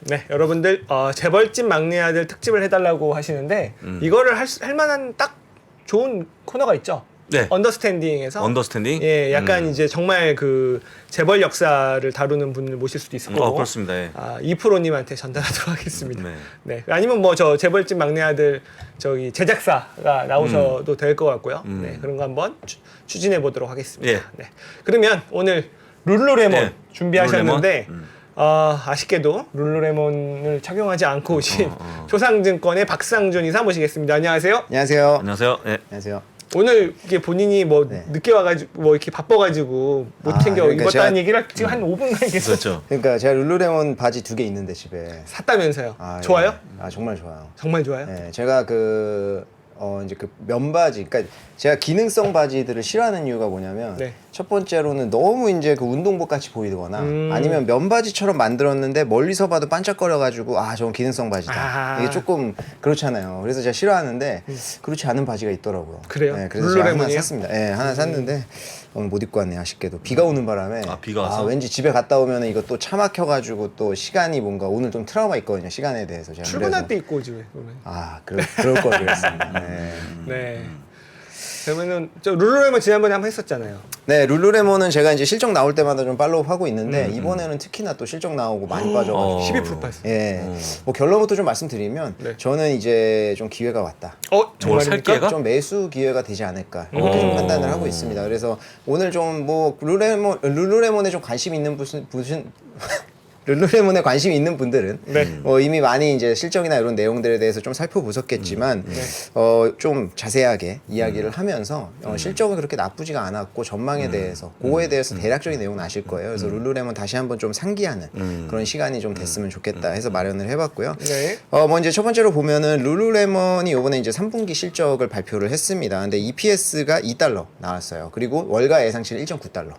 네, 여러분들 재벌집 막내 아들 특집을 해달라고 하시는데 이거를 할 만한 딱 좋은 코너가 있죠. 네. 언더스탠딩에서 언더스탠딩? 예, 약간 이제 정말 그 재벌 역사를 다루는 분을 모실 수도 있을 거고. 그렇습니다. 예. 이프로님한테 전달하도록 하겠습니다. 네. 네. 아니면 뭐 저 재벌집 막내 아들 저기 제작사가 나오셔도 될 것 같고요. 네, 그런 거 한번 추진해 보도록 하겠습니다. 예. 네. 그러면 오늘 룰루레몬 예. 준비하셨는데 아쉽게도 룰루레몬을 착용하지 않고 오신 조상증권의 박상준 이사 모시겠습니다. 안녕하세요. 안녕하세요. 안녕하세요. 예. 안녕하세요. 오늘 이게 본인이 뭐 네. 늦게 와가지고 뭐 이렇게 바빠가지고 못 챙겨 그러니까 입었다는 제가- 얘기를 지금 한 5분간 계속 그렇죠. 그러니까 제가 룰루레몬 바지 2개 있는데 집에. 샀다면서요. 아, 좋아요? 예. 정말 좋아요. 정말 좋아요? 예, 제가 이제 그 면바지, 그러니까 제가 기능성 바지들을 싫어하는 이유가 뭐냐면 네. 첫 번째로는 너무 이제 그 운동복 같이 보이거나 아니면 면바지처럼 만들었는데 멀리서 봐도 반짝거려가지고 저건 기능성 바지다. 아. 이게 조금 그렇잖아요. 그래서 제가 싫어하는데 그렇지 않은 바지가 있더라고요. 그래요? 예, 그래서 제가 하나 룰루레몬이요? 샀습니다. 예, 하나 샀는데 오늘 못 입고 왔네 아쉽게도. 비가 오는 바람에 비가 와서? 왠지 집에 갔다 오면 이거 또 차 막혀가지고 또 시간이 뭔가 오늘 좀 트라우마 있거든요. 시간에 대해서 제가. 출근할 그래서- 때 입고 오지 왜 그러면. 그럴 걸 그랬습니다. 네. 네. 그러면은 저 룰루레몬 지난번에 한번 했었잖아요. 네, 룰루레몬은 제가 이제 실적 나올 때마다 좀 팔로우 하고 있는데 이번에는 특히나 또 실적 나오고 많이 빠져가지고 12% 빠졌어요. 예, 뭐 결론부터 좀 말씀드리면 네. 저는 이제 좀 기회가 왔다. 살 정말입니까? 기회가? 좀 매수 기회가 되지 않을까 이렇게 좀 판단을 하고 있습니다. 그래서 오늘 좀 뭐 룰루레몬에 좀 관심 있는 무슨 룰루레몬에 관심이 있는 분들은 네. 이미 많이 이제 실적이나 이런 내용들에 대해서 좀 살펴보셨겠지만 좀 자세하게 이야기를 하면서 실적은 그렇게 나쁘지가 않았고 전망에 대해서 그거에 대해서 대략적인 내용은 아실 거예요. 그래서 룰루레몬 다시 한번 좀 상기하는 그런 시간이 좀 됐으면 좋겠다 해서 마련을 해봤고요. 네. 뭐 이제 첫 번째로 보면은 룰루레몬이 이번에 이제 3분기 실적을 발표를 했습니다. 근데 EPS가 $2 나왔어요. 그리고 월가 예상치는 1.9달러.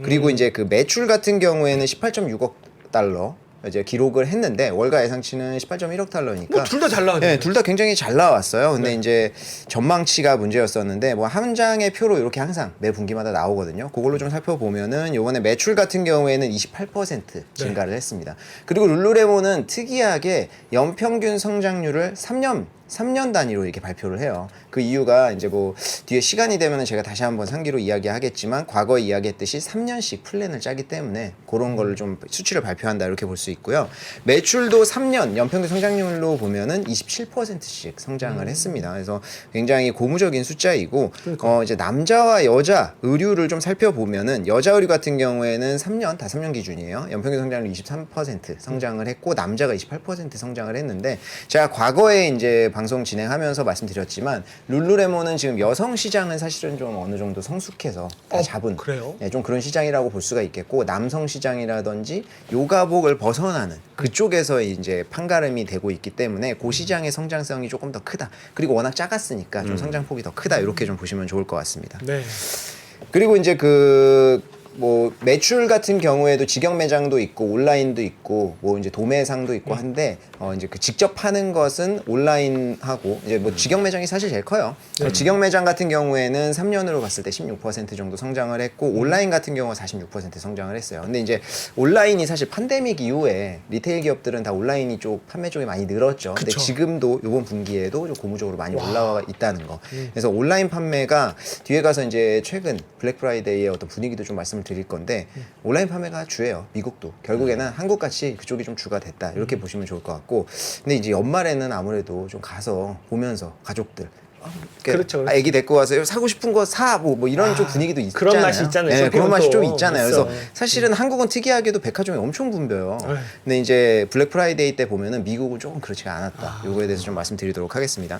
그리고 이제 그 매출 같은 경우에는 18.6억 달러 이제 기록을 했는데 월가 예상치는 18.1억 달러니까 뭐 둘 다 잘 나왔네요. 네, 둘 다 굉장히 잘 나왔어요. 근데 이제 전망치가 문제였었는데 뭐 한 장의 표로 이렇게 항상 매 분기마다 나오거든요. 그걸로 좀 살펴보면은 요번에 매출 같은 경우에는 28% 증가를 했습니다. 그리고 룰루레몬은 특이하게 연평균 성장률을 3년 단위로 이렇게 발표를 해요. 그 이유가 이제 뭐 뒤에 시간이 되면은 제가 다시 한번 상기로 이야기하겠지만 과거에 이야기했듯이 3년씩 플랜을 짜기 때문에 그런 거를 좀 수치를 발표한다 이렇게 볼 수 있고요. 매출도 3년 연평균 성장률로 보면은 27%씩 성장을 했습니다. 그래서 굉장히 고무적인 숫자이고 이제 남자와 여자 의류를 좀 살펴보면은 여자 의류 같은 경우에는 3년 기준이에요. 연평균 성장률 23% 성장을 했고 남자가 28% 성장을 했는데 제가 과거에 이제 방송 진행하면서 말씀드렸지만 룰루레몬은 지금 여성 시장은 사실은 좀 어느 정도 성숙해서 다 잡은 그래요? 네, 좀 그런 시장이라고 볼 수가 있겠고 남성 시장이라든지 요가복을 벗어나는 그쪽에서 이제 판가름이 되고 있기 때문에 그 시장의 성장성이 조금 더 크다. 그리고 워낙 작았으니까 좀 성장폭이 더 크다. 이렇게 좀 보시면 좋을 것 같습니다. 네. 그리고 이제 뭐 매출 같은 경우에도 직영 매장도 있고 온라인도 있고 뭐 이제 도매상도 있고 한데 이제 그 직접 파는 것은 온라인하고 이제 뭐 직영 매장이 사실 제일 커요. 직영 매장 같은 경우에는 3년으로 봤을 때 16% 정도 성장을 했고 온라인 같은 경우는 46% 성장을 했어요. 근데 이제 온라인이 사실 팬데믹 이후에 리테일 기업들은 다 온라인이 쪽 판매 쪽이 많이 늘었죠. 근데 그쵸. 지금도 이번 분기에도 좀 고무적으로 많이 올라와 있다는 거. 그래서 온라인 판매가 뒤에 가서 이제 최근 블랙 프라이데이의 어떤 분위기도 좀 말씀을 드릴 건데 온라인 판매가 주예요. 미국도 결국에는 한국같이 그쪽이 좀 주가 됐다 이렇게 보시면 좋을 것 같고 근데 이제 연말에는 아무래도 좀 가서 보면서 가족들 그렇죠. 애기 데리고 와서 사고 싶은 거 사 뭐 이런 좀 분위기도 있잖아요. 그런 맛이 있잖아요. 네, 그런 맛이 좀 쇼핑은 또 있잖아요. 있어. 그래서 사실은 한국은 특이하게도 백화점이 엄청 붐벼요. 네. 근데 이제 블랙 프라이데이 때 보면은 미국은 조금 그렇지가 않았다. 요거에 대해서 좀 말씀드리도록 하겠습니다.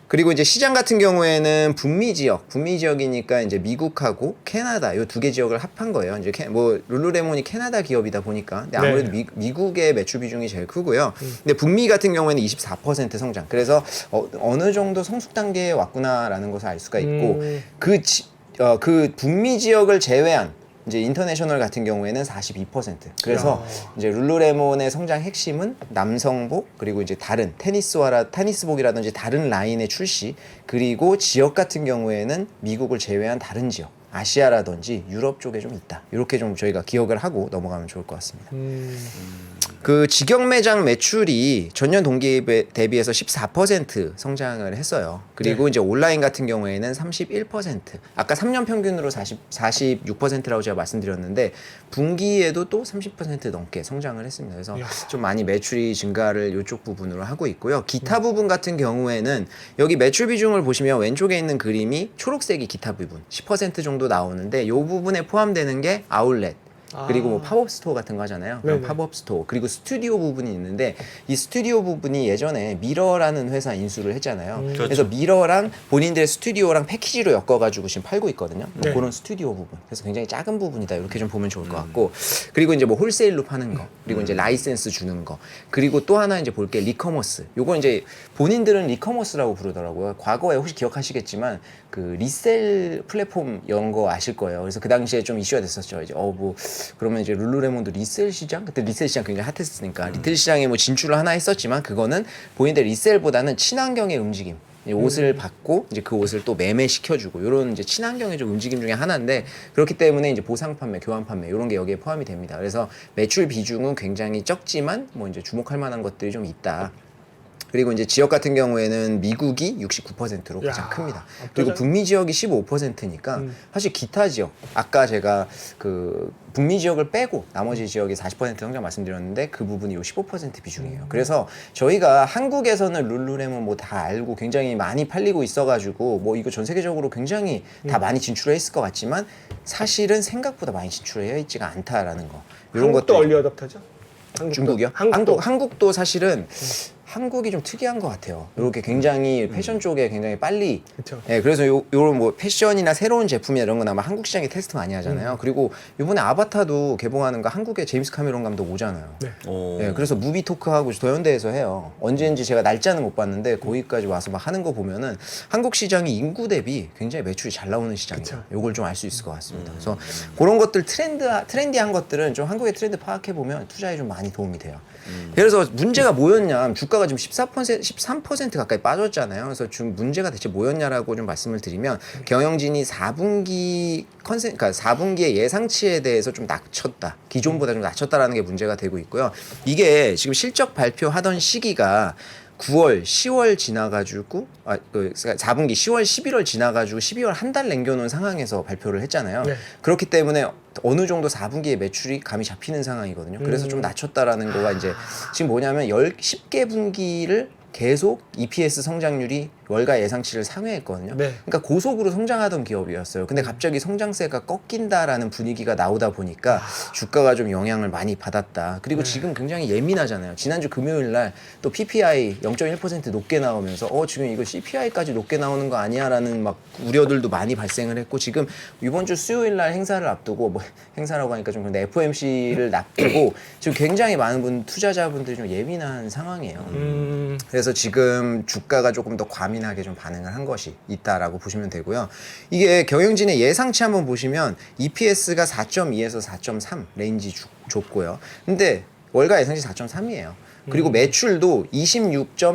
그리고 이제 시장 같은 경우에는 북미 지역이니까 이제 미국하고 캐나다 요 두 개 지역을 합한 거예요. 이제 뭐 룰루레몬이 캐나다 기업이다 보니까 근데 아무래도 네. 미국의 매출 비중이 제일 크고요. 근데 북미 같은 경우에는 24% 성장. 그래서 어느 정도 성숙 단계에 왔구나라는 것을 알 수가 있고 그 북미 지역을 제외한 이제 인터내셔널 같은 경우에는 42%. 그래서 이제 룰루레몬의 성장 핵심은 남성복 그리고 이제 다른 테니스복이라든지 다른 라인의 출시 그리고 지역 같은 경우에는 미국을 제외한 다른 지역 아시아라든지 유럽 쪽에 좀 있다. 이렇게 좀 저희가 기억을 하고 넘어가면 좋을 것 같습니다. 음. 그 직영 매장 매출이 전년 동기 대비해서 14% 성장을 했어요. 그리고 네. 이제 온라인 같은 경우에는 31%. 아까 3년 평균으로 46%라고 제가 말씀드렸는데 분기에도 또 30% 넘게 성장을 했습니다. 그래서 이야. 좀 많이 매출이 증가를 이쪽 부분으로 하고 있고요. 기타 부분 같은 경우에는 여기 매출 비중을 보시면 왼쪽에 있는 그림이 초록색이 기타 부분 10% 정도 나오는데 이 부분에 포함되는 게 아울렛. 그리고 뭐 팝업 스토어 같은 거 하잖아요. 그럼 네네. 팝업 스토어 그리고 스튜디오 부분이 있는데 이 스튜디오 부분이 예전에 미러라는 회사 인수를 했잖아요. 그렇죠. 그래서 미러랑 본인들의 스튜디오랑 패키지로 엮어가지고 지금 팔고 있거든요. 네. 그런 스튜디오 부분. 그래서 굉장히 작은 부분이다 이렇게 좀 보면 좋을 것 같고 그리고 이제 뭐 홀세일로 파는 거 그리고 이제 라이센스 주는 거 그리고 또 하나 이제 볼 게 리커머스. 요거 이제 본인들은 리커머스라고 부르더라고요. 과거에 혹시 기억하시겠지만 그 리셀 플랫폼 연 거 아실 거예요. 그래서 그 당시에 좀 이슈가 됐었죠. 이제 뭐 그러면 이제 룰루레몬도 리셀 시장 그때 리셀 시장 굉장히 핫했으니까 리텔 시장에 뭐 진출을 하나 했었지만 그거는 본인들 리셀보다는 친환경의 움직임. 옷을 받고 이제 그 옷을 또 매매시켜주고 이런 이제 친환경의 좀 움직임 중에 하나인데 그렇기 때문에 이제 보상 판매, 교환 판매 이런 게 여기에 포함이 됩니다. 그래서 매출 비중은 굉장히 적지만 뭐 이제 주목할 만한 것들이 좀 있다. 그리고 이제 지역 같은 경우에는 미국이 69%로 가장 야, 큽니다. 압도적- 그리고 북미 지역이 15%니까 사실 기타 지역 아까 제가 그 북미 지역을 빼고 나머지 지역이 40% 성장 말씀드렸는데 그 부분이 요 15% 비중이에요. 그래서 저희가 한국에서는 룰루레몬 뭐 다 알고 굉장히 많이 팔리고 있어가지고 뭐 이거 전 세계적으로 굉장히 다 많이 진출했을 것 같지만 사실은 생각보다 많이 진출해 있지가 않다라는 거. 이런 한국도 것들 얼리 어답터죠? 한국도. 중국이요? 한국도 사실은 한국이 좀 특이한 것 같아요. 이렇게 굉장히 패션 쪽에 굉장히 빨리. 그쵸. 예, 그래서 요런 뭐 패션이나 새로운 제품이나 이런 건 아마 한국 시장에 테스트 많이 하잖아요. 그리고 이번에 아바타도 개봉하는 거 한국에 제임스 카메론 감독 오잖아요. 네. 오. 예, 그래서 무비 토크하고 더현대에서 해요. 언제인지 제가 날짜는 못 봤는데 거기까지 와서 막 하는 거 보면은 한국 시장이 인구 대비 굉장히 매출이 잘 나오는 시장이에요. 그쵸. 요걸 좀 알 수 있을 것 같습니다. 그래서 그런 것들 트렌디한 것들은 좀 한국의 트렌드 파악해 보면 투자에 좀 많이 도움이 돼요. 그래서 문제가 뭐였냐? 주가가 지금 13% 가까이 빠졌잖아요. 그래서 지금 문제가 대체 뭐였냐라고 좀 말씀을 드리면 경영진이 4분기 그러니까 4분기의 예상치에 대해서 좀 낮췄다. 기존보다 좀 낮췄다라는 게 문제가 되고 있고요. 이게 지금 실적 발표하던 시기가 9월, 10월 지나가지고 그 4분기 10월, 11월 지나가지고 12월 한 달 남겨놓은 상황에서 발표를 했잖아요. 네. 그렇기 때문에 어느 정도 4분기의 매출이 감이 잡히는 상황이거든요. 그래서 좀 낮췄다라는 거가 이제 지금 뭐냐면 10개 분기를 계속 EPS 성장률이 월가 예상치를 상회했거든요. 네. 그러니까 고속으로 성장하던 기업이었어요. 근데 갑자기 성장세가 꺾인다라는 분위기가 나오다 보니까 주가가 좀 영향을 많이 받았다. 그리고 지금 굉장히 예민하잖아요. 지난주 금요일 날 또 PPI 0.1% 높게 나오면서 지금 이거 CPI까지 높게 나오는 거 아니야라는 막 우려들도 많이 발생을 했고 지금 이번 주 수요일 날 행사를 앞두고 뭐 행사라고 하니까 좀 그런데 FOMC를 앞두고 지금 굉장히 많은 투자자분들이 좀 예민한 상황이에요. 그래서 지금 주가가 조금 더 과민하게 좀 반응을 한 것이 있다라고 보시면 되고요. 이게 경영진의 예상치 한번 보시면 EPS가 4.2에서 4.3 레인지 줬고요. 근데 월가 예상치 4.3이에요. 그리고 매출도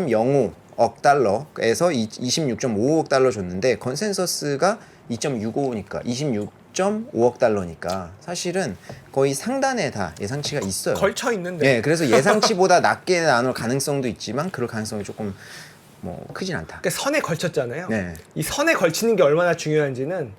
26.05억 달러에서 26.55억 달러 줬는데 컨센서스가 2.65니까 26.5억 달러니까 사실은 거의 상단에 다 예상치가 있어요. 걸쳐 있는데. 네, 그래서 예상치보다 낮게 나올 가능성도 있지만 그럴 가능성이 조금 뭐 크진 않다. 그러니까 선에 걸쳤잖아요. 네. 이 선에 걸치는 게 얼마나 중요한지는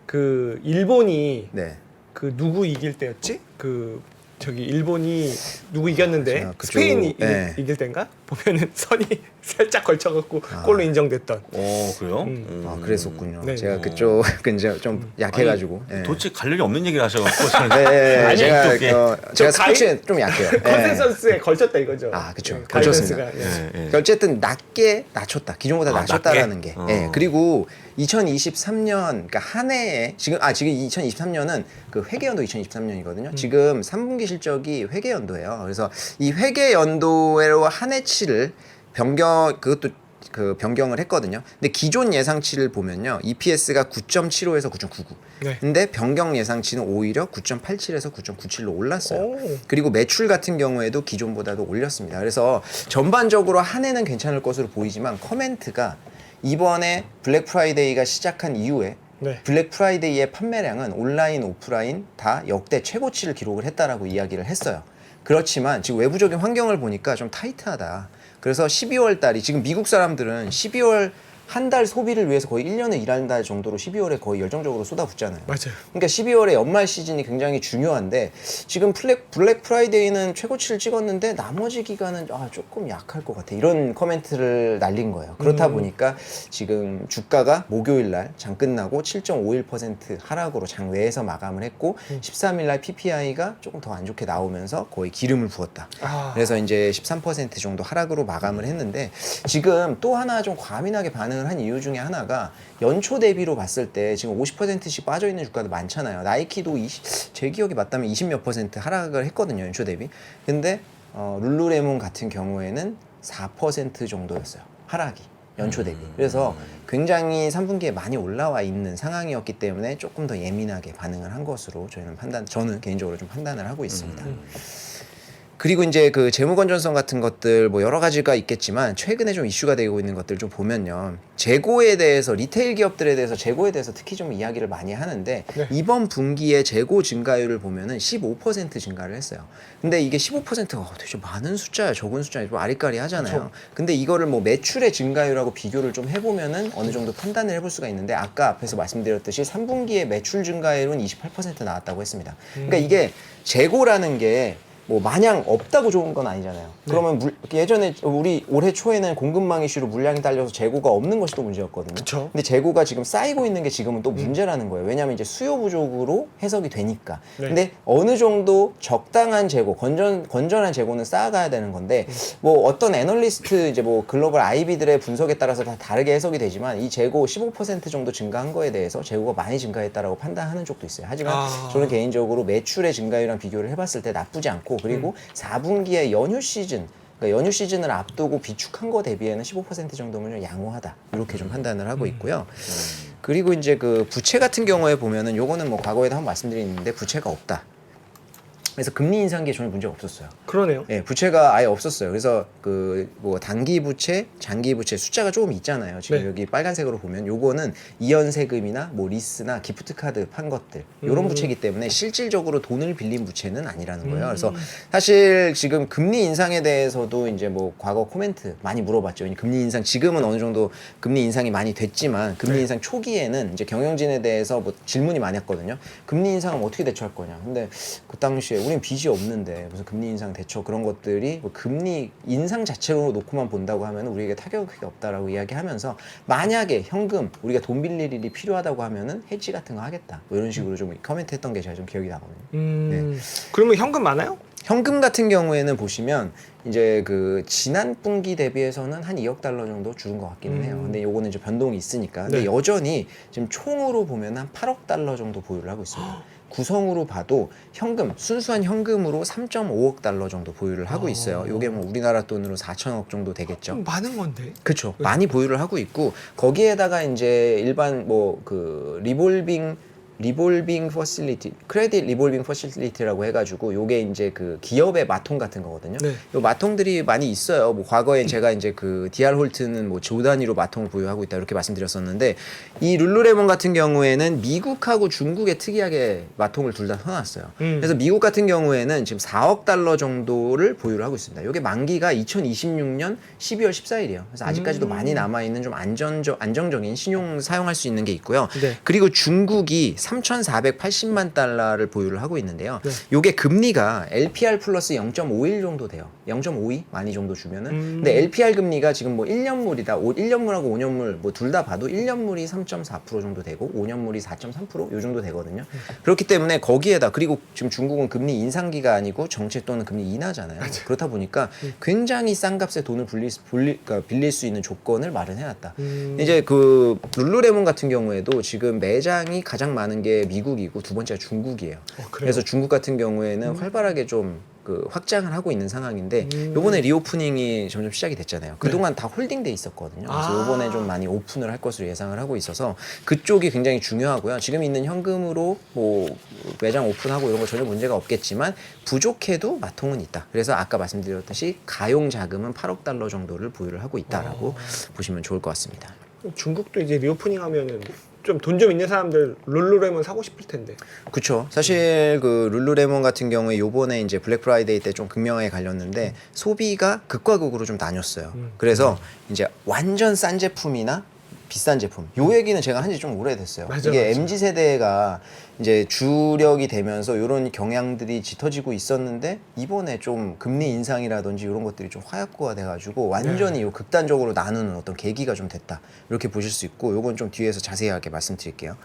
그 일본이 네. 그 누구 이길 때였지? 그 저기 일본이 누구 이겼는데 그쪽, 스페인이 네. 이길 때인가? 보면은 선이 살짝 걸쳐갖고 골로 인정됐던. 오, 그래요? 아, 그랬었군요. 네. 제가 그쪽 이제 좀 약해가지고. 아니, 예. 도대체 갈 일이 없는 얘기를 하셔갖고 저는 네, 아니, 제가 이쪽에. 제가 저 가이- 스포츠에 좀 약해요. 예. 컨센서스에 걸쳤다 이거죠. 아, 그쵸. 네, 걸쳤습니다. 가이던스가, 예. 예, 예. 어쨌든 낮게 낮췄다. 기존보다 낮췄다라는 낮게? 게. 예. 어. 그리고 2023년 그러니까 한 해에 지금 2023년은 그 회계연도 2023년이거든요. 지금 3분기 실적이 회계연도예요. 그래서 이 회계연도로 한 해치를 그것도 그 변경을 했거든요. 근데 기존 예상치를 보면요. EPS가 9.75에서 9.99. 네. 근데 변경 예상치는 오히려 9.87에서 9.97로 올랐어요. 오. 그리고 매출 같은 경우에도 기존보다도 올렸습니다. 그래서 전반적으로 한 해는 괜찮을 것으로 보이지만 커멘트가 이번에 블랙 프라이데이가 시작한 이후에 네. 블랙 프라이데이의 판매량은 온라인, 오프라인 다 역대 최고치를 기록을 했다라고 이야기를 했어요. 그렇지만 지금 외부적인 환경을 보니까 좀 타이트하다. 그래서 12월 달이 지금 미국 사람들은 12월 한 달 소비를 위해서 거의 1년을 일한다 정도로 12월에 거의 열정적으로 쏟아붓잖아요. 맞아요. 그러니까 12월에 연말 시즌이 굉장히 중요한데 지금 블랙 프라이데이는 최고치를 찍었는데 나머지 기간은 조금 약할 것 같아. 이런 코멘트를 날린 거예요. 그렇다 보니까 지금 주가가 목요일 날 장 끝나고 7.51% 하락으로 장 외에서 마감을 했고 13일 날 PPI가 조금 더 안 좋게 나오면서 거의 기름을 부었다. 그래서 이제 13% 정도 하락으로 마감을 했는데 지금 또 하나 좀 과민하게 반응을 한 이유 중에 하나가 연초 대비로 봤을 때 지금 50%씩 빠져있는 주가도 많잖아요. 나이키도 제 기억이 맞다면 20몇 % 하락을 했거든요. 연초 대비. 근데 룰루레몬 같은 경우에는 4% 정도였어요. 하락이. 연초 대비. 그래서 굉장히 3분기에 많이 올라와 있는 상황이었기 때문에 조금 더 예민하게 반응을 한 것으로 저는 개인적으로 좀 판단을 하고 있습니다. 그리고 이제 그 재무 건전성 같은 것들 뭐 여러 가지가 있겠지만 최근에 좀 이슈가 되고 있는 것들 좀 보면요. 재고에 대해서 리테일 기업들에 대해서 재고에 대해서 특히 좀 이야기를 많이 하는데 네. 이번 분기에 재고 증가율을 보면은 15% 증가를 했어요. 근데 이게 15%가 도대체 많은 숫자야, 적은 숫자야, 좀 아리까리하잖아요. 그렇죠. 근데 이거를 뭐 매출의 증가율하고 비교를 좀 해보면은 어느 정도 판단을 해볼 수가 있는데 아까 앞에서 말씀드렸듯이 3분기에 매출 증가율은 28% 나왔다고 했습니다. 그러니까 이게 재고라는 게 뭐 마냥 없다고 좋은 건 아니잖아요. 그러면 예전에 우리 올해 초에는 공급망 이슈로 물량이 딸려서 재고가 없는 것이 또 문제였거든요. 그쵸. 근데 재고가 지금 쌓이고 있는 게 지금은 또 문제라는 거예요. 왜냐하면 이제 수요 부족으로 해석이 되니까. 네. 근데 어느 정도 적당한 재고, 건전한 재고는 쌓아가야 되는 건데 뭐 어떤 애널리스트 이제 뭐 글로벌 IB들의 분석에 따라서 다 다르게 해석이 되지만 이 재고 15% 정도 증가한 거에 대해서 재고가 많이 증가했다라고 판단하는 쪽도 있어요. 하지만 저는 개인적으로 매출의 증가율이랑 비교를 해봤을 때 나쁘지 않고 그리고 4분기에 연휴 시즌 그러니까 연휴 시즌을 앞두고 비축한 거 대비해는 15% 정도면 좀 양호하다 이렇게 좀 판단을 하고 있고요. 그리고 이제 그 부채 같은 경우에 보면은 요거는 뭐 과거에도 한번 말씀드렸는데 부채가 없다. 그래서 금리 인상기에 전혀 문제가 없었어요. 그러네요. 예, 부채가 아예 없었어요. 그래서 그 뭐 단기 부채, 장기 부채 숫자가 조금 있잖아요. 지금 네. 여기 빨간색으로 보면 요거는 이연 세금이나 뭐 리스나 기프트 카드 판 것들 요런 부채이기 때문에 실질적으로 돈을 빌린 부채는 아니라는 거예요. 그래서 사실 지금 금리 인상에 대해서도 이제 뭐 과거 코멘트 많이 물어봤죠. 금리 인상 지금은 어느 정도 금리 인상이 많이 됐지만 금리 인상 초기에는 이제 경영진에 대해서 뭐 질문이 많았거든요. 금리 인상은 어떻게 대처할 거냐. 근데 그 당시에 우린 빚이 없는데 무슨 금리 인상 대처 그런 것들이 뭐 금리 인상 자체로 놓고만 본다고 하면 우리에게 타격이 크게 없다라고 이야기하면서 만약에 현금 우리가 돈 빌릴 일이 필요하다고 하면은 해지 같은 거 하겠다 뭐 이런 식으로 좀 코멘트했던 게 제가 좀 기억이 나거든요. 네. 그러면 현금 많아요? 현금 같은 경우에는 보시면 이제 그 지난 분기 대비해서는 한 2억 달러 정도 줄은 것 같기는 해요. 근데 요거는 이제 변동이 있으니까. 근데 네. 여전히 지금 총으로 보면 한 8억 달러 정도 보유를 하고 있습니다. 구성으로 봐도 현금, 순수한 현금으로 3.5억 달러 정도 보유를 하고 있어요. 요게 뭐 우리나라 돈으로 4천억 정도 되겠죠. 좀 많은 건데. 그렇죠. 많이 보유를 하고 있고 거기에다가 이제 일반 뭐 그 리볼빙 퍼실리티, 크레딧 리볼빙 퍼실리티라고 해가지고 요게 이제 그 기업의 마통 같은 거거든요. 네. 요 마통들이 많이 있어요. 뭐 과거에 제가 이제 그 DR 홀트는 뭐 조 단위로 마통을 보유하고 있다 이렇게 말씀드렸었는데 이 룰루레몬 같은 경우에는 미국하고 중국에 특이하게 마통을 둘 다 서놨어요. 그래서 미국 같은 경우에는 지금 4억 달러 정도를 보유를 하고 있습니다. 요게 만기가 2026년 12월 14일이에요. 그래서 아직까지도 많이 남아 있는 좀 안정적인 신용 사용할 수 있는 게 있고요. 네. 그리고 중국이 3,480만 달러를 보유를 하고 있는데요. 네. 요게 금리가 LPR 플러스 0.51 정도 돼요. 0.52 많이 정도 주면은. 근데 LPR 금리가 지금 뭐 1년물이다. 1년물하고 5년물 뭐 둘 다 봐도 1년물이 3.4% 정도 되고 5년물이 4.3%요 정도 되거든요. 그렇기 때문에 거기에다 그리고 지금 중국은 금리 인상기가 아니고 정책 또는 금리 인하잖아요. 그렇다 보니까 굉장히 싼 값에 돈을 그러니까 빌릴 수 있는 조건을 마련해놨다. 이제 그 룰루레몬 같은 경우에도 지금 매장이 가장 많은 게 미국이고 두 번째가 중국이에요. 그래서 중국 같은 경우에는 활발하게 좀 그 확장을 하고 있는 상황인데 요번에 리오프닝이 점점 시작이 됐잖아요. 그동안 다 홀딩돼 있었거든요. 그래서 요번에 좀 많이 오픈을 할 것으로 예상을 하고 있어서 그쪽이 굉장히 중요하고요. 지금 있는 현금으로 뭐 매장 오픈하고 이런 거 전혀 문제가 없겠지만 부족해도 마통은 있다. 그래서 아까 말씀드렸듯이 가용 자금은 8억 달러 정도를 보유를 하고 있다라고 보시면 좋을 것 같습니다. 중국도 이제 리오프닝 하면은 좀 돈 좀 있는 사람들 룰루레몬 사고 싶을 텐데. 그렇죠. 사실 그 룰루레몬 같은 경우에 요번에 이제 블랙 프라이데이 때 좀 극명하게 갈렸는데 소비가 극과 극으로 좀 나뉘었어요. 그래서 이제 완전 싼 제품이나 비싼 제품. 요 얘기는 제가 한지 좀 오래됐어요. 맞아, 이게 맞아. MZ 세대가 이제 주력이 되면서 이런 경향들이 짙어지고 있었는데 이번에 좀 금리 인상이라든지 이런 것들이 좀 화약고가 돼가지고 완전히 요 극단적으로 나누는 어떤 계기가 좀 됐다. 이렇게 보실 수 있고 요건 좀 뒤에서 자세하게 말씀드릴게요.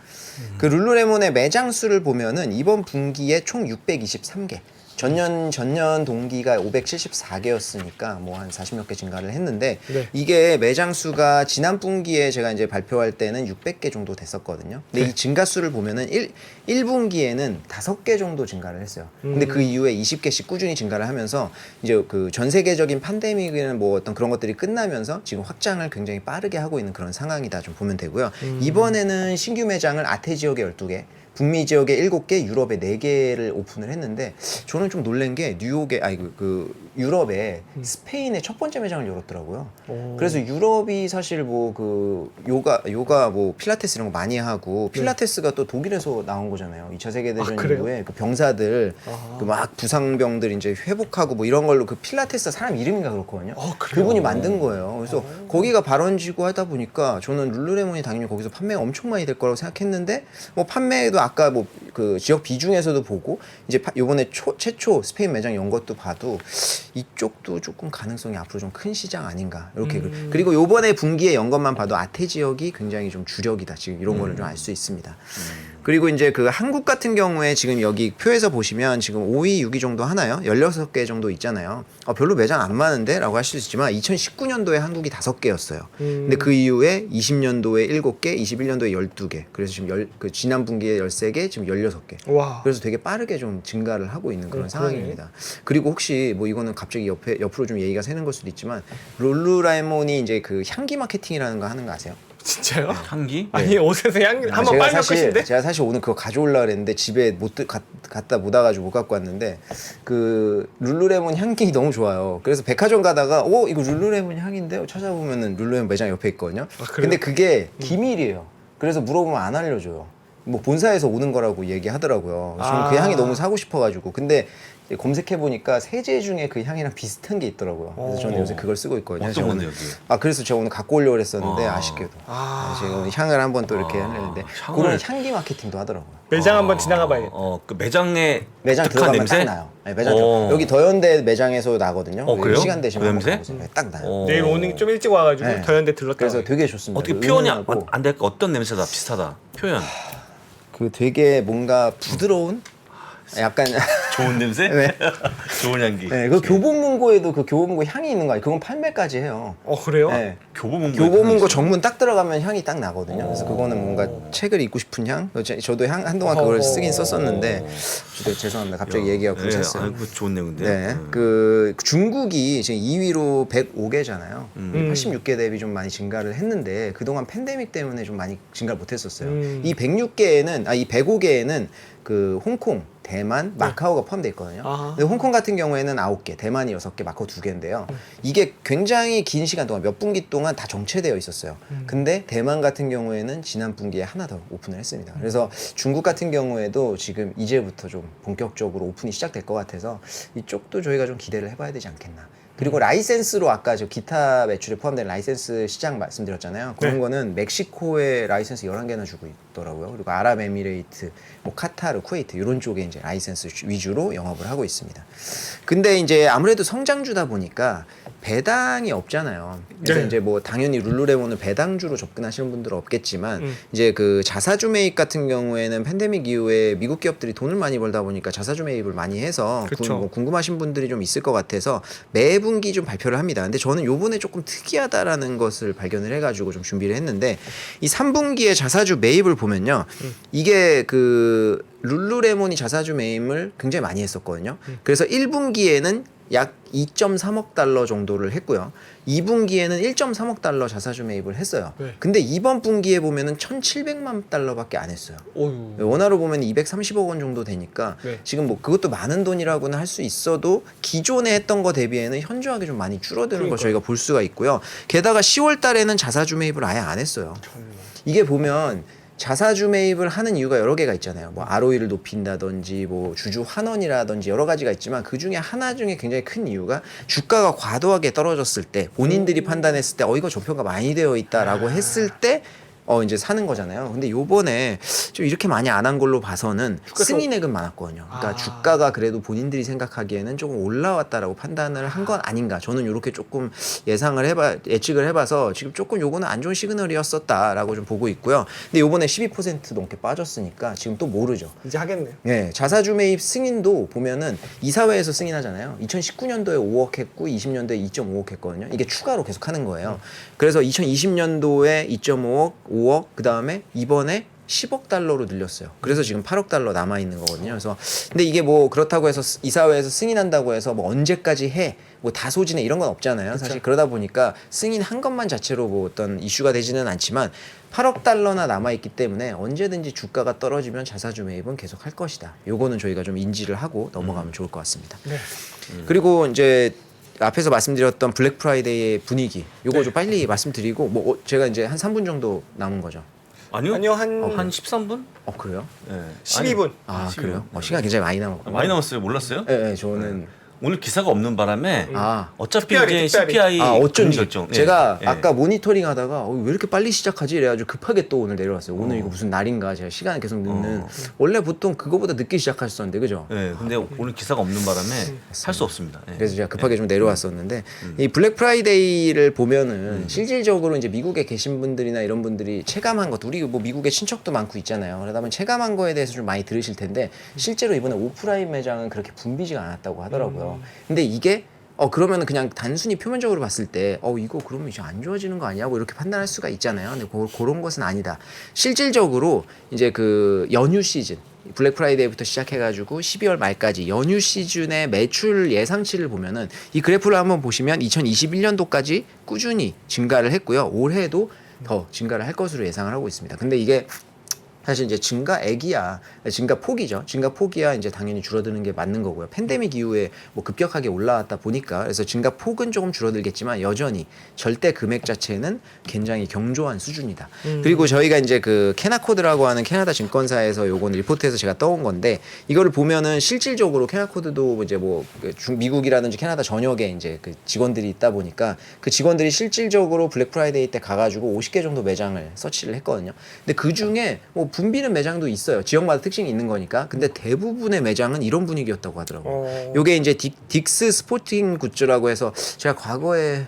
그 룰루레몬의 매장 수를 보면은 이번 분기에 총 623개. 전년 동기가 574개였으니까 뭐 한 40몇 개 증가를 했는데 네. 이게 매장 수가 지난 분기에 제가 이제 발표할 때는 600개 정도 됐었거든요. 근데 네. 이 증가 수를 보면은 1분기에는 5개 정도 증가를 했어요. 근데 그 이후에 20개씩 꾸준히 증가를 하면서 이제 그 전 세계적인 팬데믹이나 뭐 어떤 그런 것들이 끝나면서 지금 확장을 굉장히 빠르게 하고 있는 그런 상황이다 좀 보면 되고요. 이번에는 신규 매장을 아태 지역에 12개, 북미 지역에 7개, 유럽에 4개를 오픈을 했는데 저는 좀 놀란 게 뉴욕에 그 유럽에 스페인에 첫 번째 매장을 열었더라고요. 오. 그래서 유럽이 사실 뭐 그 요가 뭐 필라테스 이런 거 많이 하고 필라테스가 또 독일에서 나온 거잖아요. 2차 세계대전 그래요? 이후에 그 병사들 아. 그 막 부상병들 이제 회복하고 뭐 이런 걸로 그 필라테스 사람 이름인가 그렇거든요. 그래요? 그분이 만든 거예요. 그래서 거기가 발원지고 하다 보니까 저는 룰루레몬이 당연히 거기서 판매가 엄청 많이 될 거라고 생각했는데 뭐 판매도 아까 뭐 그 지역 비중에서도 보고 이제 요번에 최초 스페인 매장 연 것도 봐도 이쪽도 조금 가능성이 앞으로 좀 큰 시장 아닌가 이렇게 그리고 요번에 분기에 연 것만 봐도 아태 지역이 굉장히 좀 주력이다 지금 이런 거를 좀 알 수 있습니다. 그리고 이제 그 한국 같은 경우에 지금 여기 표에서 보시면 지금 5위, 6위 정도 하나요? 16개 정도 있잖아요. 별로 매장 안 많은데? 라고 하실 수 있지만 2019년도에 한국이 5개였어요. 근데 그 이후에 20년도에 7개, 21년도에 12개. 그래서 지금 그 지난 분기에 13개, 지금 16개. 와. 그래서 되게 빠르게 좀 증가를 하고 있는 그런 그러네. 상황입니다. 그리고 혹시 뭐 이거는 갑자기 옆으로 좀 얘기가 새는 걸 수도 있지만 룰루레몬이 이제 그 향기 마케팅이라는 거 하는 거 아세요? 진짜요? 향기? 아니 옷에서 향 한번 빨면 끝인데? 제가 사실 오늘 그거 가져오려고 그랬는데 집에 갖다 못 와가지고 못 갖고 왔는데 그 룰루레몬 향기 너무 좋아요. 그래서 백화점 가다가 이거 룰루레몬 향인데 찾아보면은 룰루레몬 매장 옆에 있거든요. 그래요? 근데 그게 기밀이에요. 그래서 물어보면 안 알려줘요. 뭐 본사에서 오는 거라고 얘기하더라고요. 저는 그 향이 너무 사고 싶어가지고 근데 검색해 보니까 세제 중에 그 향이랑 비슷한 게 있더라고요. 그래서 저는 요새 그걸 쓰고 있거든요. 어떤 건데 여기? 그래서 제가 오늘 갖고 오려고 했었는데 아쉽게도 아. 제가 오늘 향을 한번 또 이렇게 하려는데 향을- 그런 향기 마케팅도 하더라고요. 매장 한번 지나가 봐야겠다. 그 매장에 매장 독특한 들어가면 냄새? 딱 나요. 네, 매장 여기 더현대 매장에서 나거든요. 그래요? 시간 되시면 그 한번 냄새? 가보세요. 네, 딱 나요. 어. 내일 오늘 좀 일찍 와가지고 네. 더현대 들렀다. 그래서 되게 좋습니다. 어떻게 그 표현이 은은하고 안 될까? 어떤 냄새다 비슷하다. 표현. 그 되게 뭔가 부드러운 약간 좋은 냄새? 네. 좋은 향기. 네, 그 교보문고에도 그 교보문고 향이 있는 거 아니에요? 그건 판매까지 해요. 그래요? 네. 교보문고. 교보문고 정문 딱 들어가면 향이 딱 나거든요. 그래서 그거는 뭔가 책을 읽고 싶은 향. 저도 한동안 그걸 쓰긴 썼었는데 저도 죄송합니다. 갑자기 얘기가 굳혔어요. 아이고 좋은 내용인데. 네, 그 중국이 지금 2위로 105개잖아요. 음. 86개 대비 좀 많이 증가를 했는데 그동안 팬데믹 때문에 좀 많이 증가를 못했었어요. 이 105개에는 그 홍콩, 대만, 마카오가 포함되어 있거든요. 아. 근데 홍콩 같은 경우에는 9개, 대만이 6개, 마카오 2개인데요. 이게 굉장히 긴 시간 동안 몇 분기 동안 다 정체되어 있었어요. 근데 대만 같은 경우에는 지난 분기에 하나 더 오픈을 했습니다. 그래서 중국 같은 경우에도 지금 이제부터 좀 본격적으로 오픈이 시작될 것 같아서 이쪽도 저희가 좀 기대를 해봐야 되지 않겠나. 그리고 라이센스로 아까 저 기타 매출에 포함된 라이센스 시장 말씀드렸잖아요. 그런 네. 거는 멕시코에 라이센스 11개나 주고 있더라고요. 그리고 아랍에미레이트, 뭐 카타르, 쿠웨이트 이런 쪽에 이제 라이센스 위주로 영업을 하고 있습니다. 근데 이제 아무래도 성장주다 보니까 배당이 없잖아요. 그래서 네. 이제 뭐 당연히 룰루레몬을 배당주로 접근하시는 분들은 없겠지만 이제 그 자사주 매입 같은 경우에는 팬데믹 이후에 미국 기업들이 돈을 많이 벌다 보니까 자사주 매입을 많이 해서 그쵸. 뭐 궁금하신 분들이 좀 있을 것 같아서 매분기 좀 발표를 합니다. 근데 저는 요번에 조금 특이하다라는 것을 발견을 해가지고 좀 준비를 했는데 이 3분기에 자사주 매입을 보면요. 이게 그 룰루레몬이 자사주 매입을 굉장히 많이 했었거든요. 그래서 1분기에는 약 2.3억 달러 정도를 했고요. 2분기에는 1.3억 달러 자사주 매입을 했어요. 네. 근데 이번 분기에 보면은 1,700만 달러밖에 안 했어요. 어휴. 원화로 보면 230억 원 정도 되니까 네. 지금 뭐 그것도 많은 돈이라고는 할 수 있어도 기존에 했던 거 대비에는 현저하게 좀 많이 줄어드는 걸 그러니까요. 저희가 볼 수가 있고요. 게다가 10월 달에는 자사주 매입을 아예 안 했어요. 이게 보면 자사주 매입을 하는 이유가 여러 개가 있잖아요. 뭐 ROE를 높인다든지 뭐 주주 환원이라든지 여러 가지가 있지만 그 중에 하나 중에 굉장히 큰 이유가 주가가 과도하게 떨어졌을 때 본인들이 판단했을 때 이거 저평가 많이 되어 있다라고 했을 때 이제 사는 거잖아요. 근데 요번에 좀 이렇게 많이 안 한 걸로 봐서는 승인액은 많았거든요. 그러니까 주가가 그래도 본인들이 생각하기에는 조금 올라왔다라고 판단을 한 건 아닌가. 저는 이렇게 조금 예측을 해봐서 지금 조금 요거는 안 좋은 시그널이었었다라고 좀 보고 있고요. 근데 요번에 12% 넘게 빠졌으니까 지금 또 모르죠. 이제 하겠네요. 네, 자사주 매입 승인도 보면은 이사회에서 승인하잖아요. 2019년도에 5억 했고 20년도에 2.5억 했거든요. 이게 추가로 계속 하는 거예요. 그래서 2020년도에 2.5억, 5억, 그 다음에 이번에 10억 달러로 늘렸어요. 그래서 지금 8억 달러 남아 있는 거거든요. 그래서 근데 이게 뭐 그렇다고 해서 이사회에서 승인한다고 해서 뭐 언제까지 해, 뭐 다 소진해 이런 건 없잖아요. 그쵸? 사실 그러다 보니까 승인한 것만 자체로 뭐 어떤 이슈가 되지는 않지만 8억 달러나 남아 있기 때문에 언제든지 주가가 떨어지면 자사주 매입은 계속 할 것이다. 요거는 저희가 좀 인지를 하고 넘어가면 좋을 것 같습니다. 네. 그리고 이제 앞에서 말씀드렸던 블랙 프라이데이의 분위기 요거 좀 빨리 말씀드리고 뭐 제가 이제 한 3분 정도 남은 거죠. 아니요 한 13분? 그래요? 네. 12분. 아 12분. 그래요? 시간 굉장히 많이 남았고. 많이 남았어요. 몰랐어요? 네, 저는 오늘 기사가 없는 바람에 어차피 특별히, 이제 특별히. CPI 어쩐지 결정. 제가 예. 아까 모니터링 하다가 왜 이렇게 빨리 시작하지 이래가지고 급하게 또 오늘 내려왔어요. 오늘 이거 무슨 날인가 제가 시간을 계속 늦는 원래 보통 그거보다 늦게 시작하셨었는데 그죠? 네, 근데 오늘 기사가 없는 바람에 할 수 없습니다. 예. 그래서 제가 급하게 좀 내려왔었는데 이 블랙 프라이데이를 보면은 실질적으로 이제 미국에 계신 분들이나 이런 분들이 체감한 것, 우리 뭐 미국에 친척도 많고 있잖아요. 그러다 보면 체감한 거에 대해서 좀 많이 들으실 텐데 실제로 이번에 오프라인 매장은 그렇게 붐비지가 않았다고 하더라고요. 근데 이게 그러면은 그냥 단순히 표면적으로 봤을 때 이거 그러면 이제 안 좋아지는 거 아니야? 뭐 이렇게 판단할 수가 있잖아요. 근데 그런 것은 아니다. 실질적으로 이제 그 연휴 시즌 블랙 프라이데이부터 시작해가지고 12월 말까지 연휴 시즌의 매출 예상치를 보면은 이 그래프를 한번 보시면 2021년도까지 꾸준히 증가를 했고요. 올해도 더 증가를 할 것으로 예상을 하고 있습니다. 근데 이게 사실 이제 증가액이야, 증가폭이죠. 증가폭이야 이제 당연히 줄어드는 게 맞는 거고요. 팬데믹 이후에 뭐 급격하게 올라왔다 보니까 그래서 증가폭은 조금 줄어들겠지만 여전히 절대 금액 자체는 굉장히 경조한 수준이다. 그리고 저희가 이제 그 캐나코드라고 하는 캐나다 증권사에서 요건 리포트에서 제가 떠온 건데 이거를 보면은 실질적으로 캐나코드도 이제 뭐 미국이라든지 캐나다 전역에 이제 그 직원들이 있다 보니까 그 직원들이 실질적으로 블랙 프라이데이 때 가가지고 50개 정도 매장을 서치를 했거든요. 근데 그 중에 뭐 붐비는 매장도 있어요. 지역마다 특징이 있는 거니까. 근데 대부분의 매장은 이런 분위기였다고 하더라고요. 요게 이제 딕스 스포팅 굿즈라고 해서 제가 과거에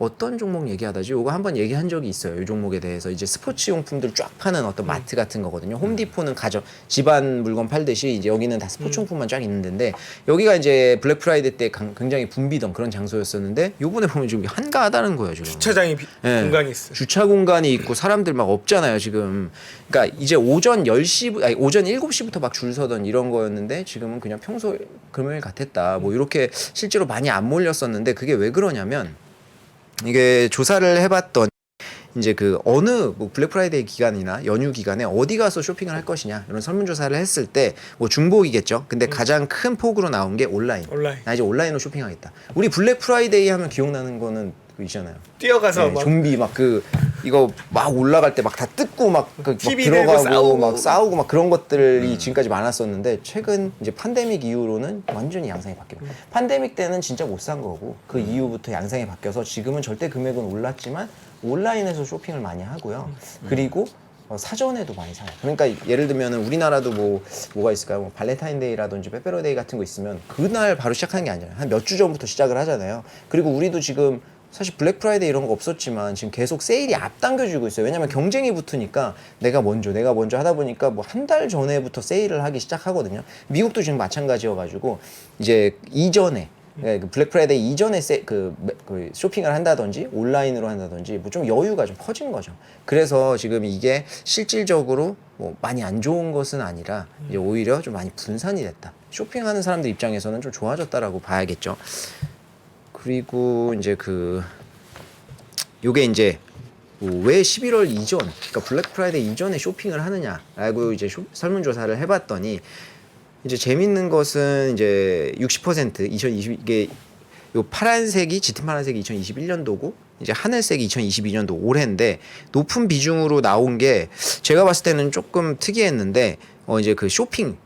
어떤 종목 얘기하다지 요거 한번 얘기한 적이 있어요. 이 종목에 대해서 이제 스포츠 용품들 쫙 파는 어떤 마트 같은 거거든요. 홈디포는 가전 집안 물건 팔듯이 이제 여기는 다 스포츠 용품만 쫙 있는 데인데 여기가 이제 블랙 프라이데이 때 굉장히 붐비던 그런 장소였었는데 요번에 보면 지금 한가하다는 거예요, 지금. 주차장이 공간이 있어요. 주차 공간이 있고 사람들 막 없잖아요, 지금. 그러니까 이제 오전 10시 아니 오전 7시부터 막 줄 서던 이런 거였는데 지금은 그냥 평소 금요일 같았다. 뭐 이렇게 실제로 많이 안 몰렸었는데 그게 왜 그러냐면 이게 조사를 해봤던 이제 그 어느 뭐 블랙 프라이데이 기간이나 연휴 기간에 어디 가서 쇼핑을 할 것이냐 이런 설문조사를 했을 때 뭐 중복이겠죠. 근데 가장 큰 폭으로 나온 게 온라인. 나 이제 온라인으로 쇼핑하겠다. 우리 블랙 프라이데이 하면 기억나는 거는 그 있잖아요. 뛰어가서 막 좀비 막 그 이거 막 올라갈 때 막 다 뜯고 막 TV 들어가고 들고 싸우고. 막 싸우고 막 그런 것들이 지금까지 많았었는데 최근 이제 팬데믹 이후로는 완전히 양상이 바뀌고 팬데믹 때는 진짜 못 산 거고 그 이후부터 양상이 바뀌어서 지금은 절대 금액은 올랐지만 온라인에서 쇼핑을 많이 하고요. 그리고 사전에도 많이 사요. 그러니까 예를 들면은 우리나라도 뭐가 있을까요? 뭐 발렌타인데이라든지 빼빼로데이 같은 거 있으면 그날 바로 시작하는 게 아니잖아요. 한 몇 주 전부터 시작을 하잖아요. 그리고 우리도 지금 사실 블랙 프라이데이 이런 거 없었지만 지금 계속 세일이 앞당겨지고 있어요. 왜냐면 경쟁이 붙으니까 내가 먼저 하다 보니까 뭐 한 달 전에부터 세일을 하기 시작하거든요. 미국도 지금 마찬가지여가지고 이제 이전에 그 블랙 프라이데이 이전에 그 쇼핑을 한다든지 온라인으로 한다든지 뭐 좀 여유가 좀 커진 거죠. 그래서 지금 이게 실질적으로 뭐 많이 안 좋은 것은 아니라 이제 오히려 좀 많이 분산이 됐다. 쇼핑하는 사람들 입장에서는 좀 좋아졌다라고 봐야겠죠. 그리고 이제 요게 이제 왜 11월 이전, 그러니까 블랙 프라이데이 이전에 쇼핑을 하느냐라고 이제 설문조사를 해봤더니 이제 재밌는 것은 이제 60% 2020 이게 요 파란색이 짙은 파란색이 2021년도고 이제 하늘색이 2022년도 올해인데 높은 비중으로 나온 게 제가 봤을 때는 조금 특이했는데 이제 그 쇼핑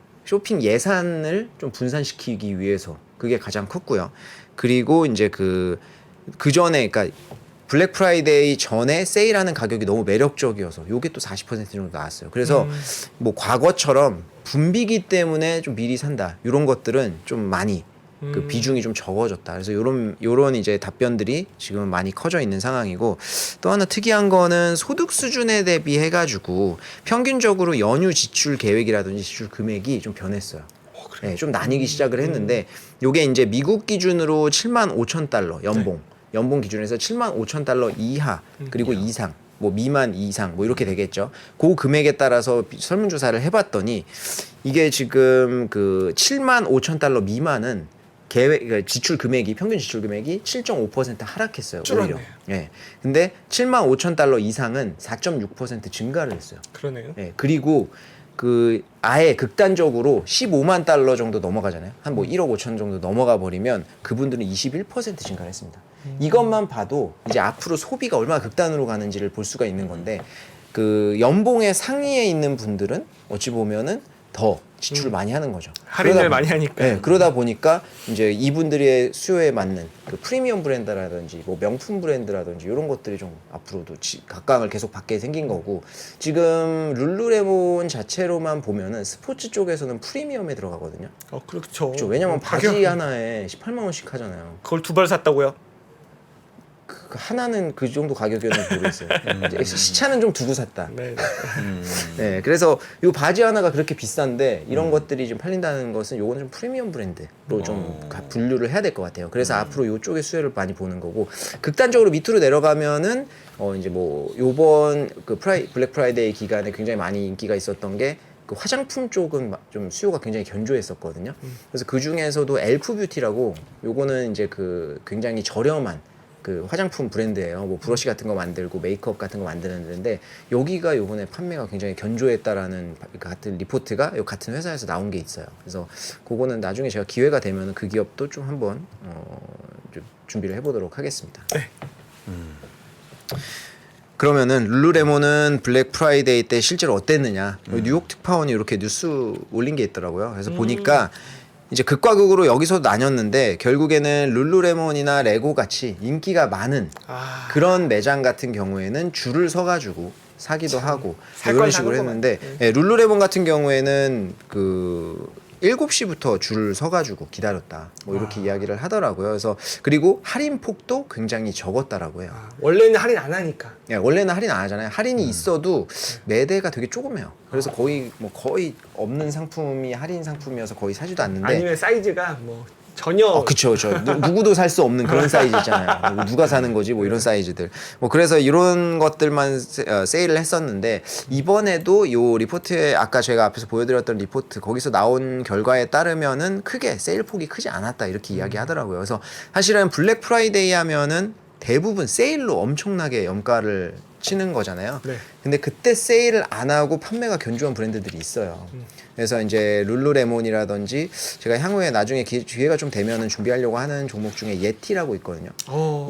예산을 좀 분산시키기 위해서 그게 가장 컸고요. 그리고 이제 그 전에 그러니까 블랙 프라이데이 전에 세일하는 가격이 너무 매력적이어서 요게 또 40% 정도 나왔어요. 그래서 뭐 과거처럼 분비기 때문에 좀 미리 산다 이런 것들은 좀 많이 그 비중이 좀 적어졌다. 그래서 요런 이제 답변들이 지금 많이 커져 있는 상황이고 또 하나 특이한 거는 소득 수준에 대비해 가지고 평균적으로 연휴 지출 계획이라든지 지출 금액이 좀 변했어요. 네, 좀 나뉘기 시작을 했는데 요게 이제 미국 기준으로 75,000달러 연봉 기준에서 75,000달러 이하 그리고 이상 뭐 미만 이상 뭐 이렇게 되겠죠. 그 금액에 따라서 설문조사를 해봤더니 이게 지금 그 75,000달러 미만은 그러니까 지출 금액이 평균 지출 금액이 7.5% 하락했어요. 오히려. 예. 근데 75,000달러 이상은 4.6% 증가를 했어요. 그러네요. 예. 그리고 그 아예 극단적으로 15만 달러 정도 넘어가잖아요. 한 뭐 1억 5천 정도 넘어가 버리면 그분들은 21% 증가를 했습니다. 이것만 봐도 이제 앞으로 소비가 얼마나 극단으로 가는지를 볼 수가 있는 건데 그 연봉의 상위에 있는 분들은 어찌 보면은 더 지출을 많이 하는 거죠. 할인을 많이 하니까. 네, 그러다 보니까 이제 이분들의 수요에 맞는 그 프리미엄 브랜드라든지 뭐 명품 브랜드라든지 이런 것들이 좀 앞으로도 각광을 계속 받게 생긴 거고 지금 룰루레몬 자체로만 보면은 스포츠 쪽에서는 프리미엄에 들어가거든요. 그렇죠. 그렇죠. 왜냐면 바지 하나에 18만 원씩 하잖아요. 그걸 두 벌 샀다고요? 그 하나는 그 정도 가격이었는지 모르겠어요. 이제 시차는 좀 두고 샀다. 네. 네, 그래서 이 바지 하나가 그렇게 비싼데 이런 것들이 좀 팔린다는 것은 요거는 좀 프리미엄 브랜드로 좀 분류를 해야 될 것 같아요. 그래서 앞으로 요쪽의 수요를 많이 보는 거고 극단적으로 밑으로 내려가면은 이제 뭐 요번 그 블랙 프라이데이 기간에 굉장히 많이 인기가 있었던 게 그 화장품 쪽은 좀 수요가 굉장히 견조했었거든요. 그래서 그 중에서도 엘프 뷰티라고 요거는 이제 그 굉장히 저렴한 그 화장품 브랜드예요. 뭐 브러쉬 같은 거 만들고 메이크업 같은 거 만드는 데인데 여기가 요번에 판매가 굉장히 견조했다라는 같은 리포트가 요 같은 회사에서 나온 게 있어요. 그래서 그거는 나중에 제가 기회가 되면 그 기업도 좀 한번 좀 준비를 해보도록 하겠습니다. 네. 그러면은 룰루레몬은 블랙 프라이데이 때 실제로 어땠느냐? 뉴욕 특파원이 이렇게 뉴스 올린 게 있더라고요. 그래서 보니까 이제 극과 극으로 여기서 나뉘었는데 결국에는 룰루레몬이나 레고 같이 인기가 많은 그런 매장 같은 경우에는 줄을 서가지고 사기도 하고 뭐 이런 식으로 했는데 룰루레몬 같은 경우에는 그 7시부터 줄을 서가지고 기다렸다 뭐 이렇게 이야기를 하더라고요. 그래서 그리고 할인 폭도 굉장히 적었다라고 해요. 원래는 할인 안 하니까. 예, 원래는 할인 안 하잖아요. 할인이 있어도 매대가 되게 조그매요. 그래서 거의 없는 상품이 할인 상품이어서 거의 사지도 않는데. 아니면 사이즈가 뭐 전혀. 그쵸. 누구도 살 수 없는 그런 사이즈 있잖아요. 누가 사는 거지 뭐 이런 사이즈들. 뭐 그래서 이런 것들만 세일을 했었는데 이번에도 요 리포트에 아까 제가 앞에서 보여드렸던 리포트 거기서 나온 결과에 따르면은 크게 세일 폭이 크지 않았다 이렇게 이야기하더라고요. 그래서 사실은 블랙 프라이데이 하면은 대부분 세일로 엄청나게 염가를 치는 거잖아요. 네. 근데 그때 세일을 안 하고 판매가 견조한 브랜드들이 있어요. 그래서 이제 룰루레몬이라든지 제가 향후에 나중에 기회가 좀 되면은 준비하려고 하는 종목 중에 예티라고 있거든요.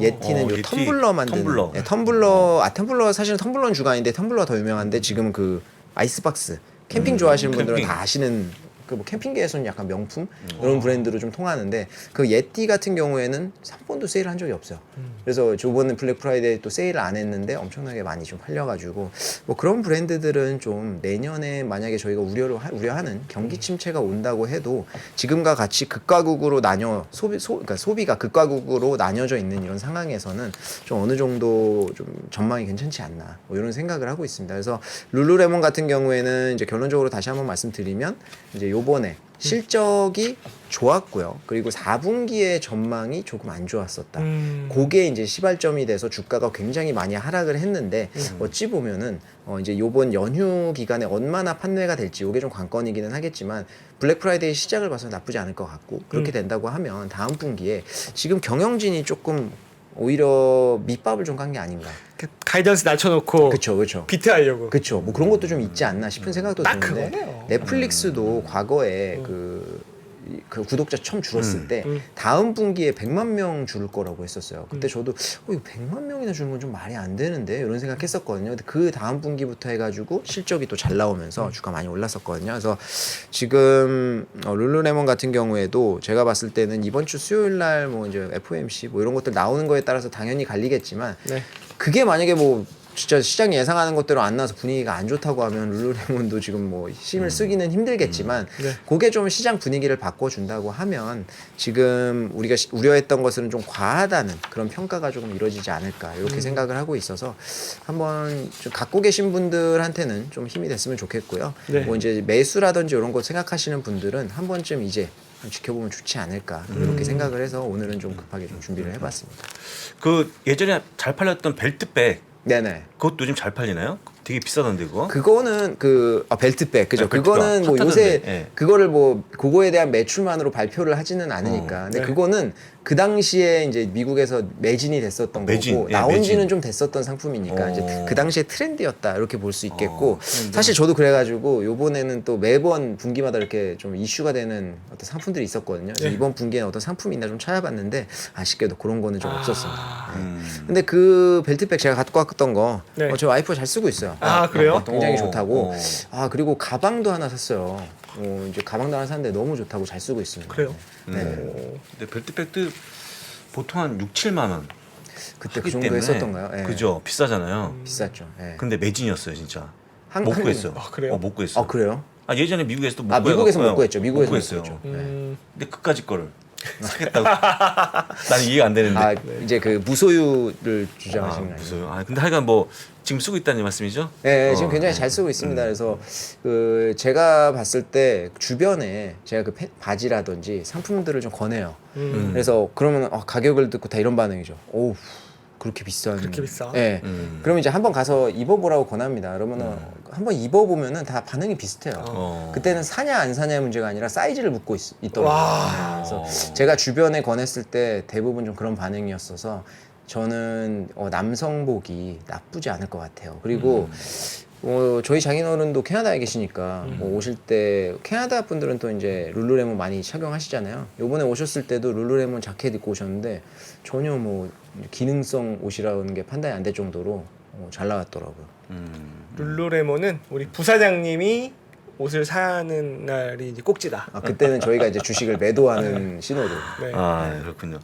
예티는 요 예티. 텀블러 만드는 텀블러. 네, 텀블러 사실은 텀블러는 주간인데 텀블러 더 유명한데 지금 그 아이스박스 캠핑 좋아하시는 분들은 캠핑. 다 아시는 그 뭐 캠핑계에서는 약간 명품 이런 브랜드로 좀 통하는데 그 예티 같은 경우에는 3번도 세일을 한 적이 없어요. 그래서 저번에 블랙 프라이데이 또 세일을 안 했는데 엄청나게 많이 좀 팔려가지고 뭐 그런 브랜드들은 좀 내년에 만약에 저희가 우려하는 경기 침체가 온다고 해도 지금과 같이 극과 극으로 그러니까 소비가 극과 극으로 나뉘어져 있는 이런 상황에서는 좀 어느 정도 좀 전망이 괜찮지 않나 뭐 이런 생각을 하고 있습니다. 그래서 룰루레몬 같은 경우에는 이제 결론적으로 다시 한번 말씀드리면 이제 요번에 실적이 좋았고요. 그리고 4분기의 전망이 조금 안 좋았었다. 그게 이제 시발점이 돼서 주가가 굉장히 많이 하락을 했는데 어찌 보면은 이제 요번 연휴 기간에 얼마나 판매가 될지 이게 좀 관건이기는 하겠지만 블랙 프라이데이 시작을 봐서 나쁘지 않을 것 같고 그렇게 된다고 하면 다음 분기에 지금 경영진이 조금 오히려 밑밥을 좀 간 게 아닌가. 가이던스 낮춰놓고. 그렇죠. 비트하려고. 그렇죠. 뭐 그런 것도 좀 있지 않나 싶은 생각도 딱 드는데 그거네요. 넷플릭스도 과거에 그 그 구독자 처음 줄었을 때 다음 분기에 100만 명 줄 거라고 했었어요. 그때 저도 이거 100만 명이나 주는 건 좀 말이 안 되는데 이런 생각했었거든요. 근데 그 다음 분기부터 해가지고 실적이 또 잘 나오면서 주가 많이 올랐었거든요. 그래서 지금 룰루레몬 같은 경우에도 제가 봤을 때는 이번 주 수요일 날 뭐 이제 FOMC 뭐 이런 것들 나오는 거에 따라서 당연히 갈리겠지만 네. 그게 만약에 뭐 진짜 시장이 예상하는 것대로 안 나와서 분위기가 안 좋다고 하면 룰루레몬도 지금 뭐 힘을 쓰기는 힘들겠지만 네. 그게 좀 시장 분위기를 바꿔준다고 하면 지금 우리가 우려했던 것은 좀 과하다는 그런 평가가 조금 이루어지지 않을까 이렇게 생각을 하고 있어서 한번 좀 갖고 계신 분들한테는 좀 힘이 됐으면 좋겠고요. 네. 뭐 이제 매수라든지 이런 거 생각하시는 분들은 한 번쯤 이제 좀 지켜보면 좋지 않을까 이렇게 생각을 해서 오늘은 좀 급하게 좀 준비를 해봤습니다. 그 예전에 잘 팔렸던 벨트백 네네. 그것도 요즘 잘 팔리나요? 되게 비싸던데 그거? 그거는 벨트백 그죠? 네, 벨트백. 그거는 뭐 핫하던데. 요새 예. 그거를 뭐 그거에 대한 매출만으로 발표를 하지는 않으니까. 근데 네. 그거는 그 당시에 이제 미국에서 매진이 됐었던 매진, 거고 예, 나온 지는 매진. 좀 됐었던 상품이니까 이제 그 당시에 트렌드였다 이렇게 볼 수 있겠고 트렌드. 사실 저도 그래가지고 요번에는 또 매번 분기마다 이렇게 좀 이슈가 되는 어떤 상품들이 있었거든요. 그래서 네. 이번 분기에는 어떤 상품이 있나 좀 찾아봤는데 아쉽게도 그런 거는 좀 없었습니다. 네. 음. 근데 그 벨트백 제가 갖고 왔던 거 네. 저 와이프가 잘 쓰고 있어요. 아, 그래요? 굉장히 오, 좋다고. 오. 아 그리고 가방도 하나 샀어요. 이제 가방도 하나 샀는데 너무 좋다고 잘 쓰고 있습니다. 그래요? 네. 근데 벨트백도 보통 한 6, 7만 원 그때 그 하기 정도 때문에 했었던가요? 예. 그죠? 비싸잖아요. 비쌌죠. 예. 근데 매진이었어요 진짜. 못 한국은- 구했어. 아, 그래요? 못 구했어. 아 그래요? 아 예전에 미국에서도 못 미국에서 구해갖고요. 못 구했죠. 미국에서 못 구했어요. 구했죠. 근데 그까짓 거를 사겠다고. 나는 이해가 안 되는데. 아 이제 그 무소유를 주장하시는 거예요. 무서워요. 아 근데 하여간 뭐 지금 쓰고 있다는 말씀이죠? 네, 지금 굉장히 잘 쓰고 있습니다. 그래서 그 제가 봤을 때 주변에 제가 그 바지라든지 상품들을 좀 권해요. 그래서 그러면 가격을 듣고 다 이런 반응이죠. 오우 그렇게 비싼. 그렇게 비싸? 네. 그러면 이제 한번 가서 입어보라고 권합니다. 그러면은 한번 입어보면은 다 반응이 비슷해요. 그때는 사냐 안 사냐의 문제가 아니라 사이즈를 묻고 있더라고요. 와. 네, 그래서 제가 주변에 권했을 때 대부분 좀 그런 반응이었어서 저는 남성복이 나쁘지 않을 것 같아요. 그리고 저희 장인어른도 캐나다에 계시니까 뭐 오실 때 캐나다 분들은 또 이제 룰루레몬 많이 착용하시잖아요. 요번에 오셨을 때도 룰루레몬 자켓 입고 오셨는데 전혀 뭐 기능성 옷이라는 게 판단이 안 될 정도로 잘 나왔더라고요. 룰루레몬은 우리 부사장님이 옷을 사는 날이 이제 꼭지다. 그때는 저희가 이제 주식을 매도하는 신호로. 네. 아 그렇군요.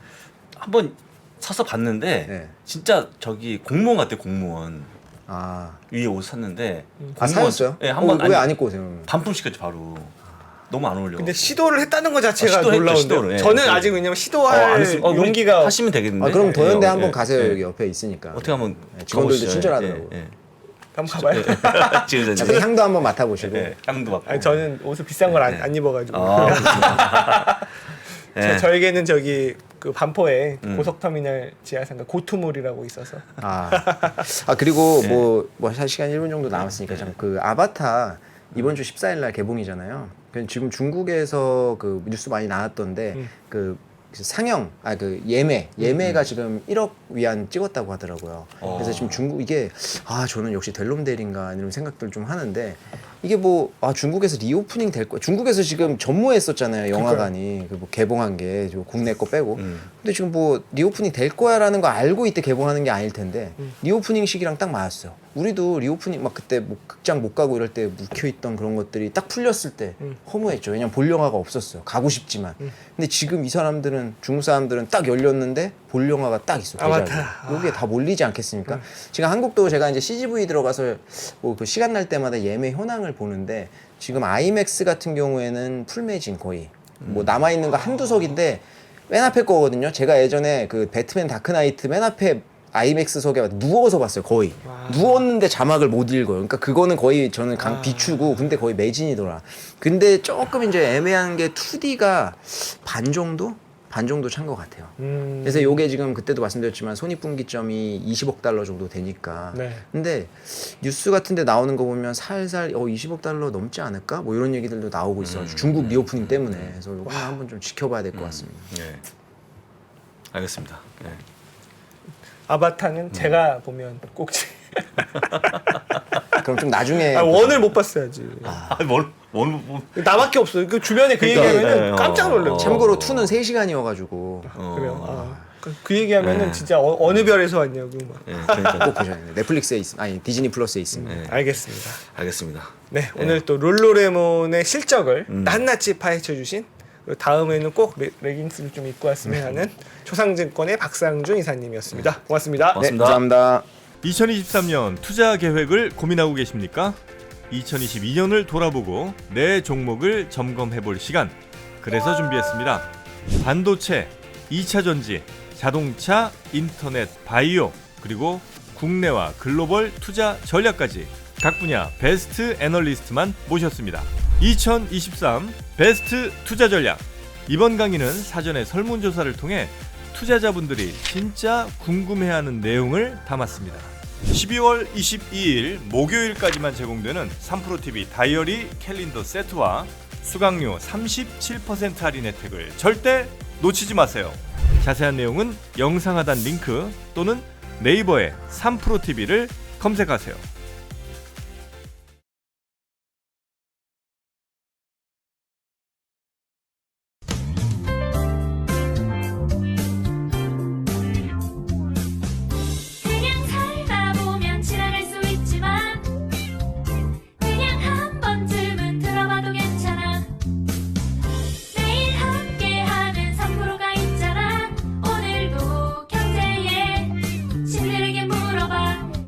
한번 사서 봤는데 네. 진짜 저기 공무원 같아 공무원 아, 위에 옷 샀는데 사셨어요? 네, 한번 왜 안 입고 오세요? 그러면? 반품 시켰지 바로. 너무 안 어울려. 근데 시도를 했다는 것 자체가 시도했죠, 놀라운데. 시도를, 예. 저는 네. 아직 왜냐면 시도할 용기가 하시면 되겠는데. 그럼 더현대 예, 한번 예, 가세요. 예. 여기 옆에 있으니까. 어떻게 하면 직원들도 가보시죠. 친절하더라고요. 예, 예. 한번 가봐요. 지금 그 향도 한번 맡아보시고. 예, 향도 맡고. 아니 저는 옷을 비싼 걸 안 입어가지고. 예. 저에게는 저기 그 반포에 고속터미널 지하상가 고투몰이라고 있어서. 그리고 뭐 시간 1분 정도 남았으니까 참 그 아바타 이번 주 14일 날 개봉이잖아요. 지금 중국에서 그 뉴스 많이 나왔던데 그 상영 그 예매가 지금 1억 위안 찍었다고 하더라고요. 그래서 지금 중국 이게 저는 역시 델롬델인가 이런 생각들 좀 하는데 이게 뭐 중국에서 리오프닝 될 거야. 중국에서 지금 전무했었잖아요. 영화관이 그 뭐 개봉한 게 국내 거 빼고. 근데 지금 뭐 리오프닝 될 거야라는 거 알고 이때 개봉하는 게 아닐 텐데 리오프닝 시기랑 딱 맞았어요. 우리도 리오프닝 막 그때 뭐 극장 못 가고 이럴 때 묵혀 있던 그런 것들이 딱 풀렸을 때 허무했죠. 왜냐면 볼 영화가 없었어요. 가고 싶지만. 근데 지금 이 사람들은 중국 사람들은 딱 열렸는데 볼 영화가 딱 있어. 아바타. 여기에 다 몰리지 않겠습니까? 지금 한국도 제가 이제 CGV 들어가서 뭐 그 시간 날 때마다 예매 현황을 보는데 지금 아이맥스 같은 경우에는 풀 매진 거의 뭐 남아 있는 거 한두 석인데 맨 앞에 거거든요. 제가 예전에 그 배트맨 다크나이트 맨 앞에 아이맥스석에 누워서 봤어요. 거의 누웠는데 자막을 못 읽어요. 그러니까 그거는 거의 저는 비추고 근데 거의 매진이더라. 근데 조금 이제 애매한 게 2D가 반 정도 찬 것 같아요. 그래서 요게 지금 그때도 말씀드렸지만 손익분기점이 20억 달러 정도 되니까. 네. 근데 뉴스 같은 데 나오는 거 보면 살살 20억 달러 넘지 않을까? 뭐 이런 얘기들도 나오고 있어. 중국 리오프닝 때문에. 그래서 요거는 한번 좀 지켜봐야 될 것 같습니다. 예. 알겠습니다. 예. 아바타는 제가 보면 꼭지. 그럼 좀 나중에 원을 못 봤어야지. 뭘 나밖에 없어. 그 주변에 그 그러니까, 얘기하면은 네, 깜짝 놀래. 참고로 2는 3시간이어가지고 그래요. 그 얘기하면은 진짜 어느 별에서 왔냐고. 막. 네, 그러니까. 꼭 보셔야 돼요. 넷플릭스에 디즈니 플러스에 있습니다. 네. 알겠습니다. 알겠습니다. 네, 오늘 또 룰루레몬의 실적을 낱낱이 파헤쳐 주신, 다음에는 꼭 레깅스를 좀 입고 왔으면 하는 초상증권의 박상준 이사님이었습니다. 고맙습니다. 네, 감사합니다. 2023년 투자 계획을 고민하고 계십니까? 2022년을 돌아보고 내 종목을 점검해볼 시간. 그래서 준비했습니다. 반도체, 2차 전지, 자동차, 인터넷, 바이오, 그리고 국내와 글로벌 투자 전략까지 각 분야 베스트 애널리스트만 모셨습니다. 2023 베스트 투자 전략. 이번 강의는 사전에 설문조사를 통해 투자자분들이 진짜 궁금해하는 내용을 담았습니다. 12월 22일 목요일까지만 제공되는 3프로TV 다이어리 캘린더 세트와 수강료 37% 할인 혜택을 절대 놓치지 마세요. 자세한 내용은 영상 하단 링크 또는 네이버에 3프로TV를 검색하세요.